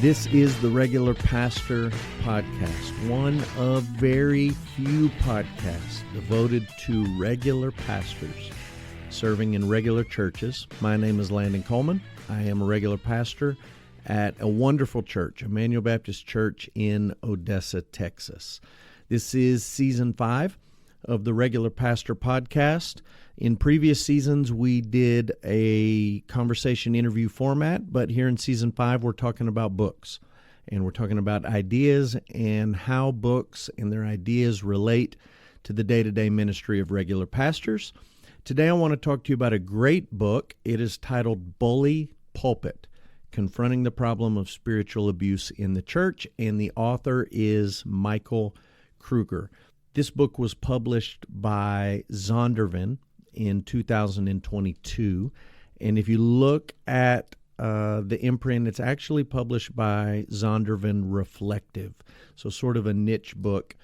This is the Regular Pastor Podcast, one of very few podcasts devoted to regular pastors serving in regular churches. My name is Landon Coleman. I am a regular pastor at a wonderful church, Emmanuel Baptist Church in Odessa, Texas. This is Season 5 of the Regular Pastor Podcast. In previous seasons, we did a conversation interview format, but here in Season 5, we're talking about books. And we're talking about ideas and how books and their ideas relate to the day-to-day ministry of regular pastors. Today, I want to talk to you about a great book. It is titled Bully Pulpit, Confronting the Problem of Spiritual Abuse in the Church, and the author is Michael Kruger. This book was published by Zondervan in 2022, and if you look at the imprint, it's actually published by Zondervan Reflective, so sort of a niche book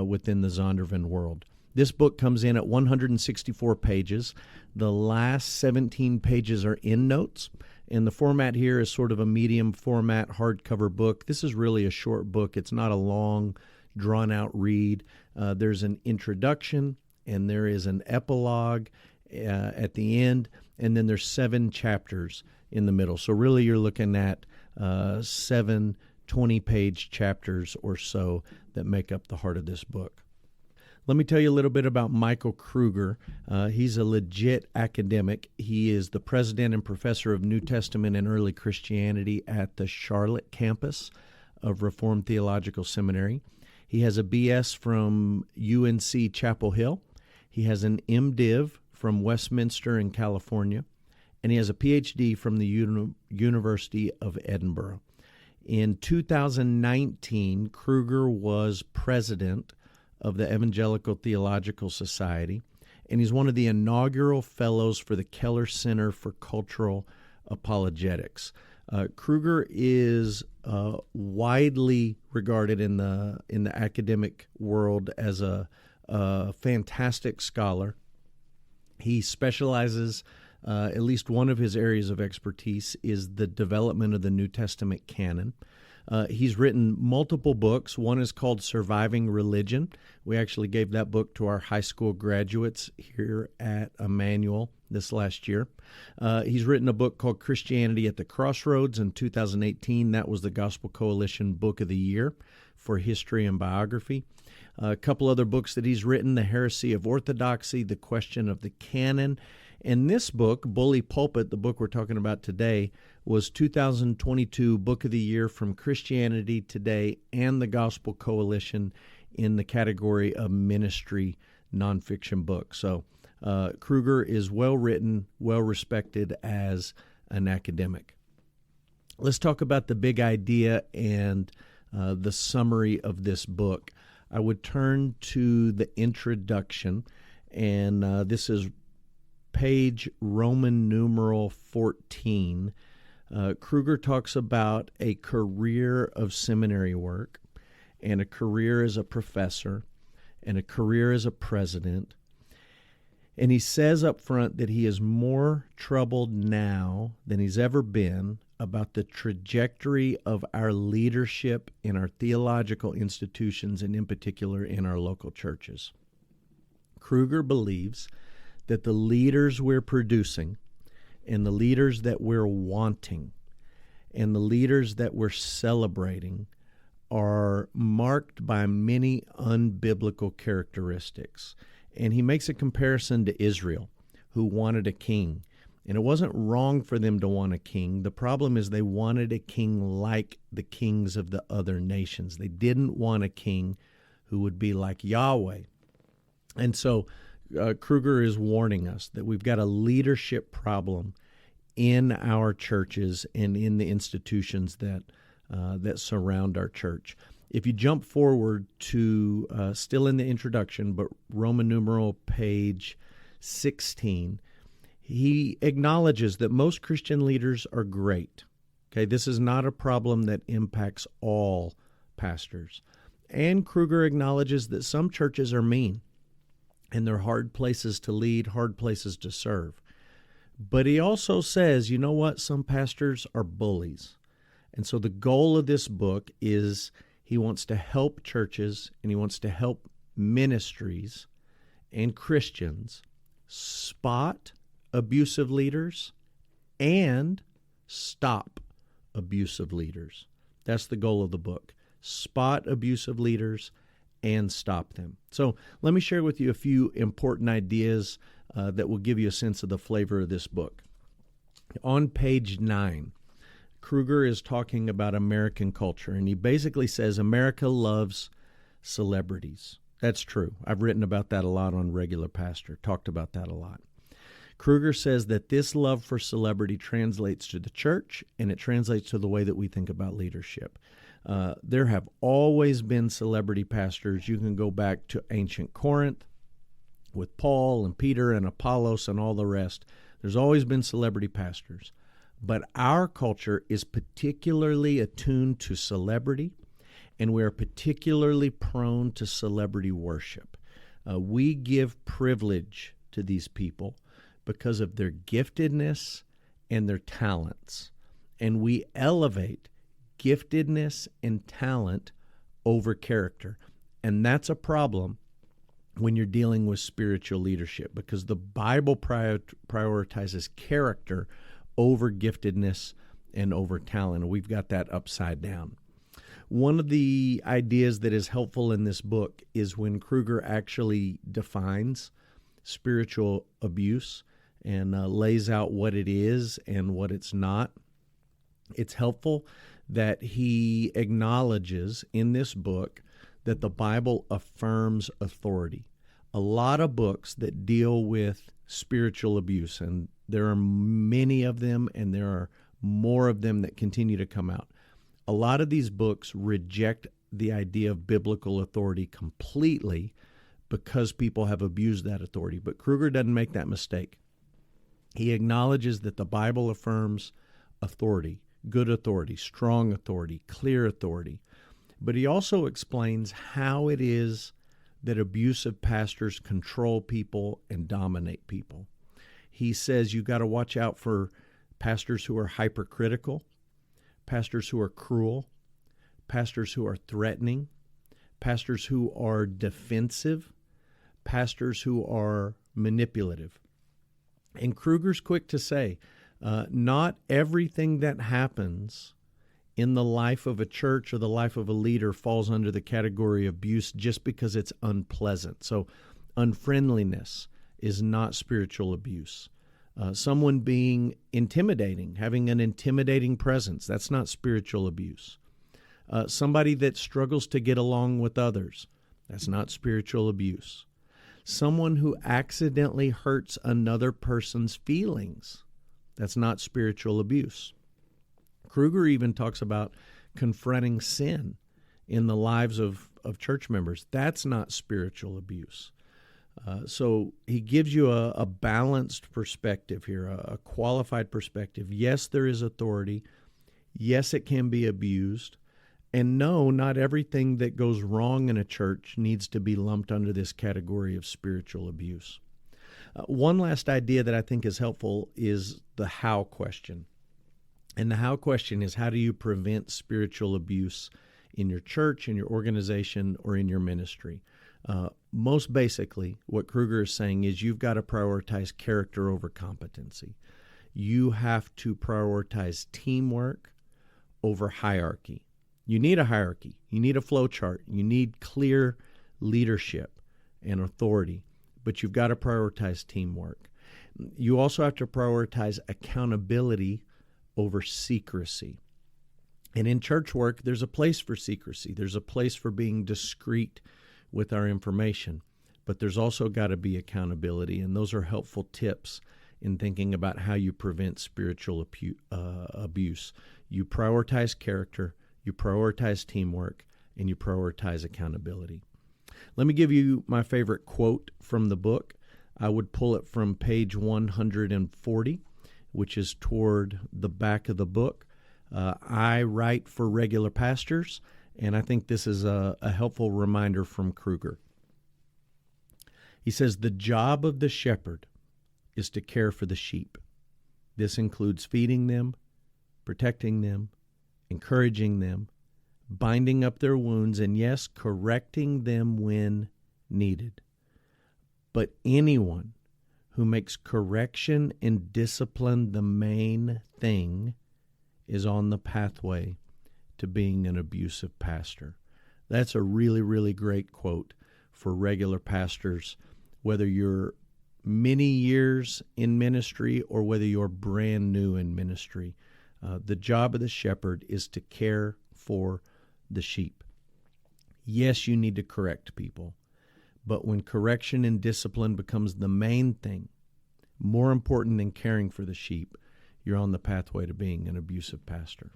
within the Zondervan world. This book comes in at 164 pages. The last 17 pages are endnotes, and the format here is sort of a medium format hardcover book. This is really a short book. It's not a long, drawn-out read. There's an introduction, and there is an epilogue at the end, and then there's 7 chapters in the middle. So really you're looking at 7 20-page chapters or so that make up the heart of this book. Let me tell you a little bit about Michael Kruger. He's a legit academic. He is the president and professor of New Testament and Early Christianity at the Charlotte campus of Reformed Theological Seminary. He has a BS from UNC Chapel Hill. He has an MDiv from Westminster in California, and he has a PhD from the University of Edinburgh. In 2019, Kruger was president of the Evangelical Theological Society, and he's one of the inaugural fellows for the Keller Center for Cultural Apologetics. Kruger is widely regarded in the academic world as a fantastic scholar. He specializes, at least one of his areas of expertise is the development of the New Testament canon. He's written multiple books. One is called Surviving Religion. We actually gave that book to our high school graduates here at Emmanuel this last year. He's written a book called Christianity at the Crossroads in 2018. That was the Gospel Coalition Book of the Year for history and biography. A couple other books that he's written, The Heresy of Orthodoxy, The Question of the Canon. And this book, Bully Pulpit, the book we're talking about today, was 2022 Book of the Year from Christianity Today and the Gospel Coalition in the category of ministry nonfiction books. So Kruger is well-written, well-respected as an academic. Let's talk about the big idea and the summary of this book. I would turn to the introduction, and this is page Roman numeral 14. Kruger talks about a career of seminary work and a career as a professor and a career as a president. And he says up front that he is more troubled now than he's ever been about the trajectory of our leadership in our theological institutions and in particular in our local churches. Kruger believes that the leaders we're producing and the leaders that we're wanting and the leaders that we're celebrating are marked by many unbiblical characteristics. And he makes a comparison to Israel, who wanted a king. And it wasn't wrong for them to want a king. The problem is they wanted a king like the kings of the other nations. They didn't want a king who would be like Yahweh. And so Kruger is warning us that we've got a leadership problem in our churches and in the institutions that surround our church. If you jump forward to, still in the introduction, but Roman numeral page 16, he acknowledges that most Christian leaders are great. Okay, this is not a problem that impacts all pastors. And Kruger acknowledges that some churches are mean, and they're hard places to lead, hard places to serve. But he also says, you know what? Some pastors are bullies. And so the goal of this book is he wants to help churches and he wants to help ministries and Christians spot abusive leaders and stop abusive leaders. That's the goal of the book. Spot abusive leaders and stop them. So let me share with you a few important ideas that will give you a sense of the flavor of this book. On page 9, Kruger is talking about American culture, and he basically says America loves celebrities. That's true. I've written about that a lot on Regular Pastor, talked about that a lot. Kruger says that this love for celebrity translates to the church, and it translates to the way that we think about leadership. There have always been celebrity pastors. You can go back to ancient Corinth with Paul and Peter and Apollos and all the rest. There's always been celebrity pastors. But our culture is particularly attuned to celebrity, and we are particularly prone to celebrity worship. We give privilege to these people because of their giftedness and their talents. And we elevate giftedness and talent over character. And that's a problem when you're dealing with spiritual leadership, because the Bible prioritizes character over giftedness and over talent. And we've got that upside down. One of the ideas that is helpful in this book is when Kruger actually defines spiritual abuse and lays out what it is and what it's not. It's helpful that he acknowledges in this book that the Bible affirms authority. A lot of books that deal with spiritual abuse, and there are many of them, and there are more of them that continue to come out. A lot of these books reject the idea of biblical authority completely because people have abused that authority. But Kruger doesn't make that mistake. He acknowledges that the Bible affirms authority, good authority, strong authority, clear authority. But he also explains how it is that abusive pastors control people and dominate people. He says you got to watch out for pastors who are hypercritical, pastors who are cruel, pastors who are threatening, pastors who are defensive, pastors who are manipulative. And Kruger's quick to say, not everything that happens in the life of a church or the life of a leader falls under the category of abuse just because it's unpleasant. So unfriendliness is not spiritual abuse. Someone being intimidating, having an intimidating presence, that's not spiritual abuse. Somebody that struggles to get along with others, that's not spiritual abuse. Someone who accidentally hurts another person's feelings, that's not spiritual abuse. Kruger even talks about confronting sin in the lives of church members. That's not spiritual abuse. So he gives you a balanced perspective here, a qualified perspective. Yes, there is authority. Yes, it can be abused. And no, not everything that goes wrong in a church needs to be lumped under this category of spiritual abuse. One last idea that I think is helpful is the how question. And the how question is, how do you prevent spiritual abuse in your church, in your organization, or in your ministry? Most basically, what Kruger is saying is you've got to prioritize character over competency. You have to prioritize teamwork over hierarchy. You need a hierarchy. You need a flow chart. You need clear leadership and authority, but you've got to prioritize teamwork. You also have to prioritize accountability over secrecy. And in church work, there's a place for secrecy. There's a place for being discreet with our information, but there's also got to be accountability, and those are helpful tips in thinking about how you prevent spiritual abuse. You prioritize character, you prioritize teamwork, and you prioritize accountability. Let me give you my favorite quote from the book. I would pull it from page 140, which is toward the back of the book. I write for regular pastors, and I think this is a helpful reminder from Kruger. He says, the job of the shepherd is to care for the sheep. This includes feeding them, protecting them, encouraging them, binding up their wounds, and yes, correcting them when needed. But anyone who makes correction and discipline the main thing is on the pathway to being an abusive pastor. That's a really, really great quote for regular pastors, whether you're many years in ministry or whether you're brand new in ministry. The job of the shepherd is to care for the sheep. Yes, you need to correct people, but when correction and discipline becomes the main thing, more important than caring for the sheep, you're on the pathway to being an abusive pastor.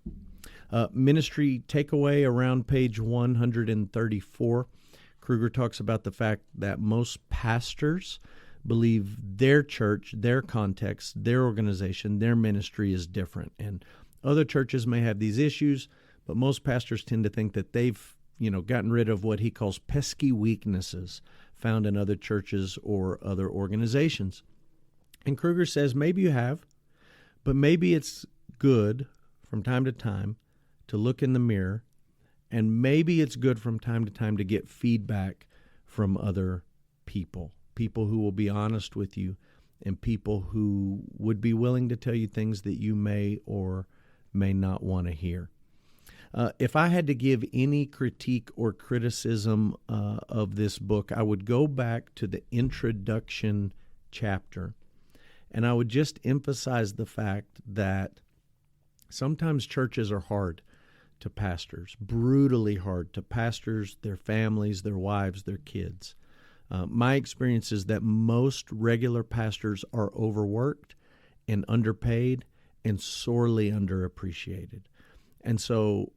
Ministry takeaway around page 134. Kruger talks about the fact that most pastors believe their church, their context, their organization, their ministry is different. And other churches may have these issues, but most pastors tend to think that they've, gotten rid of what he calls pesky weaknesses found in other churches or other organizations. And Kruger says maybe you have, but maybe it's good from time to time to look in the mirror, and maybe it's good from time to time to get feedback from other people who will be honest with you, and people who would be willing to tell you things that you may or may not want to hear. If I had to give any critique or criticism of this book, I would go back to the introduction chapter, and I would just emphasize the fact that sometimes churches are hard to pastors, brutally hard to pastors, their families, their wives, their kids. My experience is that most regular pastors are overworked and underpaid and sorely underappreciated. And so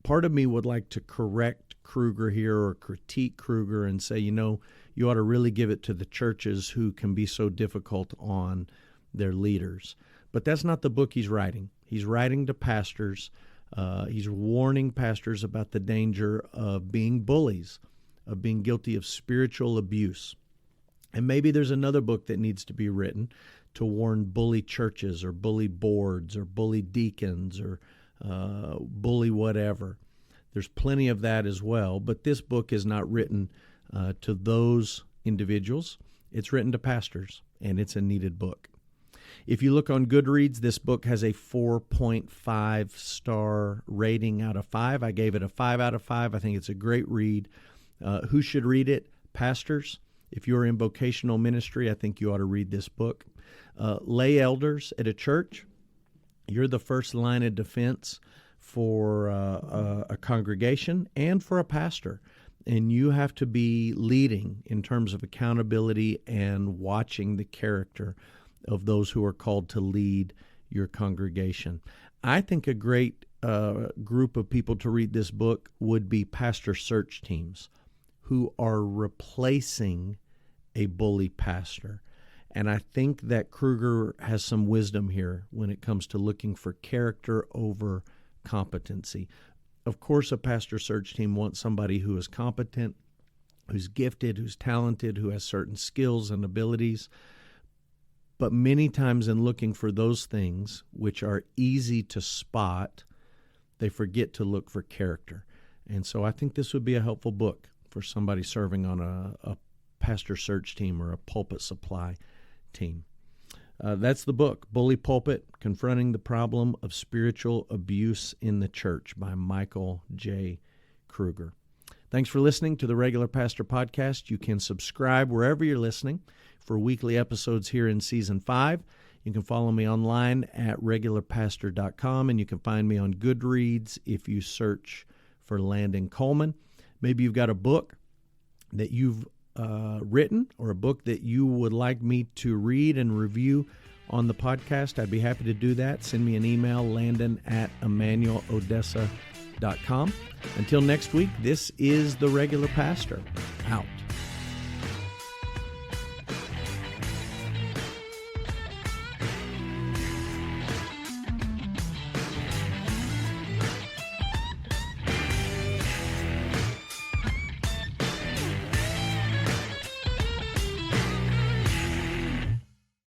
part of me would like to correct Kruger here or critique Kruger and say, you ought to really give it to the churches who can be so difficult on their leaders. But that's not the book he's writing. He's writing to pastors. He's warning pastors about the danger of being bullies, of being guilty of spiritual abuse. And maybe there's another book that needs to be written to warn bully churches or bully boards or bully deacons or bully whatever. There's plenty of that as well, but this book is not written to those individuals. It's written to pastors, and it's a needed book. If you look on Goodreads, this book has a 4.5 star rating out of 5. I gave it a 5 out of 5. I think it's a great read. Who should read it? Pastors. If you're in vocational ministry, I think you ought to read this book. Lay elders at a church. You're the first line of defense for a congregation and for a pastor. And you have to be leading in terms of accountability and watching the character of those who are called to lead your congregation. I think a great group of people to read this book would be pastor search teams who are replacing a bully pastor. And I think that Kruger has some wisdom here when it comes to looking for character over competency. Of course, a pastor search team wants somebody who is competent, who's gifted, who's talented, who has certain skills and abilities. But many times in looking for those things, which are easy to spot, they forget to look for character. And so I think this would be a helpful book for somebody serving on a pastor search team or a pulpit supply team. That's the book, Bully Pulpit, Confronting the Problem of Spiritual Abuse in the Church by Michael J. Kruger. Thanks for listening to the Regular Pastor Podcast. You can subscribe wherever you're listening for weekly episodes here in Season 5. You can follow me online at regularpastor.com, and you can find me on Goodreads if you search for Landon Coleman. Maybe you've got a book that you've written or a book that you would like me to read and review on the podcast. I'd be happy to do that. Send me an email, landon@emmanuelodessa.com. Until next week, this is The Regular Pastor, out.